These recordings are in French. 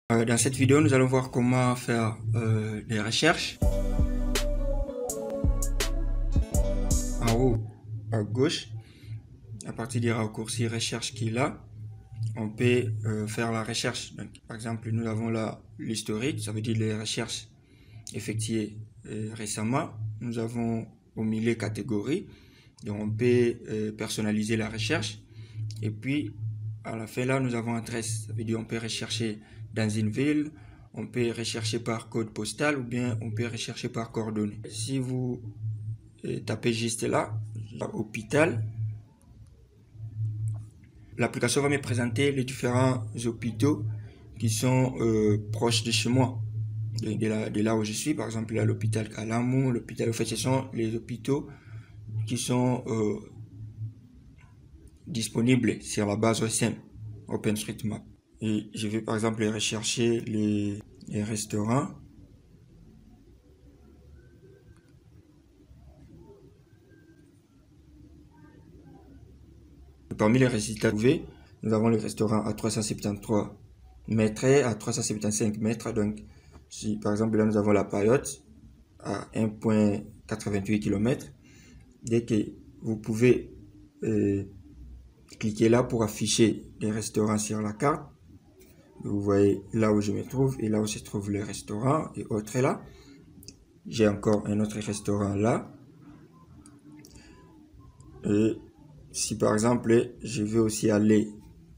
Dans cette vidéo, nous allons voir comment faire des recherches. En haut à gauche, à partir du raccourci recherche qui est là, on peut faire la recherche. Donc, par exemple, nous avons là l'historique, ça veut dire les recherches effectuées récemment. Nous avons au milieu catégorie, donc on peut personnaliser la recherche. Et puis à la fin là, nous avons adresse, ça veut dire on peut rechercher dans une ville, on peut rechercher par code postal ou bien on peut rechercher par coordonnées. Si vous tapez juste là, hôpital, l'application va me présenter les différents hôpitaux qui sont proches de chez moi, de là où je suis. Par exemple, là, l'hôpital Kalamou, l'hôpital, en fait, ce sont les hôpitaux qui sont disponibles sur la base OSM, OpenStreetMap. Et je vais par exemple rechercher les restaurants. Parmi les résultats trouvés, nous avons le restaurant à 373 mètres, à 375 mètres. Donc, si par exemple là nous avons la Payotte à 1,88 km, dès que vous pouvez cliquer là pour afficher les restaurants sur la carte. Vous voyez là où je me trouve et là où se trouve le restaurant et autres là. J'ai encore un autre restaurant là. Et si par exemple je veux aussi aller,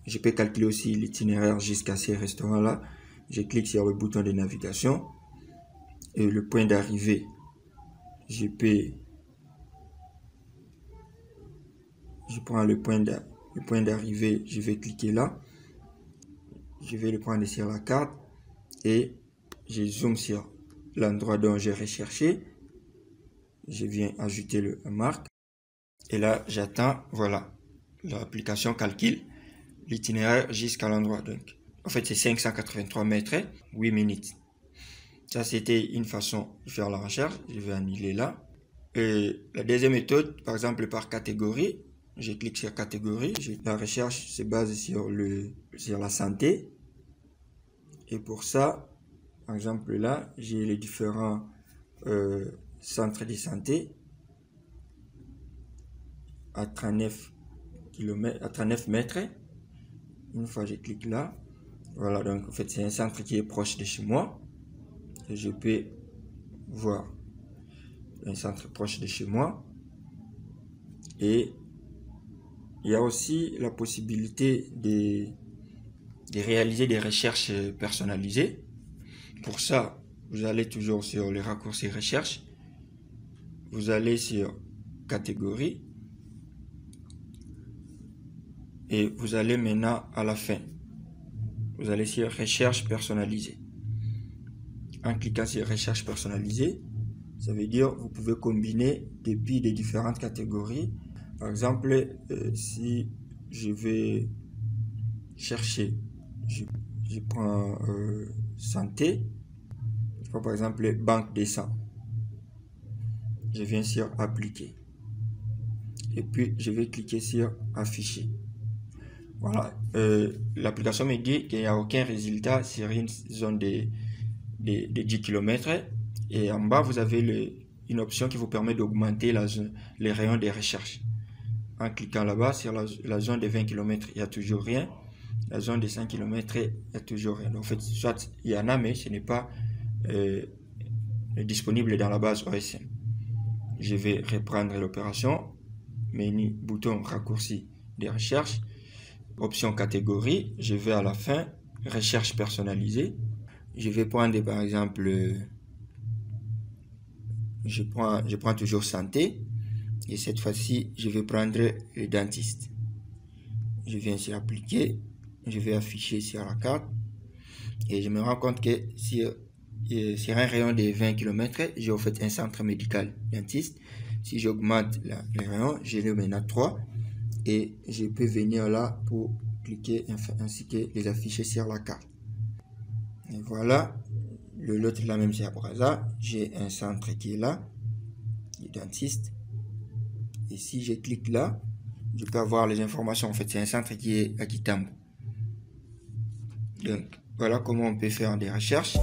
je peux calculer aussi l'itinéraire jusqu'à ces restaurants là. Je clique sur le bouton de navigation et le point d'arrivée. Je prends le point d'arrivée, je vais cliquer là. Je vais le prendre sur la carte et je zoome sur l'endroit dont j'ai recherché. Je viens ajouter la marque. Et là, j'attends, voilà, l'application calcule l'itinéraire jusqu'à l'endroit. Donc, en fait, c'est 583 mètres, 8 minutes. Ça, c'était une façon de faire la recherche. Je vais annuler là. Et la deuxième méthode, par exemple, par catégorie. Je clique sur catégorie. La recherche se base sur la santé. Et pour ça, par exemple, là, j'ai les différents centres de santé à 39 mètres. Une fois je clique là, voilà, donc en fait c'est un centre qui est proche de chez moi. Et je peux voir un centre proche de chez moi. Et il y a aussi la possibilité de réaliser des recherches personnalisées. Pour ça, vous allez toujours sur les raccourcis recherche. Vous allez sur catégorie. Et vous allez maintenant à la fin. Vous allez sur recherche personnalisée. En cliquant sur recherche personnalisée, ça veut dire vous pouvez combiner depuis des différentes catégories. Par exemple, si je vais chercher, je prends santé, je prends par exemple banque des sang. Je viens sur appliquer. Et puis je vais cliquer sur afficher. Voilà, l'application me dit qu'il n'y a aucun résultat sur une zone de 10 km. Et en bas, vous avez une option qui vous permet d'augmenter les rayons de recherche. En cliquant là-bas, sur la zone de 20 km, il n'y a toujours rien. La zone de 5 km, il n'y a toujours rien. Donc, en fait, soit il y en a, mais ce n'est pas disponible dans la base OSM. Je vais reprendre l'opération. Menu, bouton raccourci de recherche. Option catégorie, je vais à la fin, recherche personnalisée. Je vais prendre par exemple, je prends toujours santé. Et cette fois-ci, je vais prendre le dentiste. Je viens sur appliquer, je vais afficher sur la carte. Et je me rends compte que sur un rayon de 20 km, j'ai en fait un centre médical dentiste. Si j'augmente le rayon, j'ai le maintenant 3. Et je peux venir là pour cliquer ainsi que les afficher sur la carte. Et voilà, l'autre là même c'est à Brazza, j'ai un centre qui est là, le dentiste. Et si je clique là, je peux avoir les informations. En fait, c'est un centre qui est à Kitambo. Donc Voilà comment on peut faire des recherches.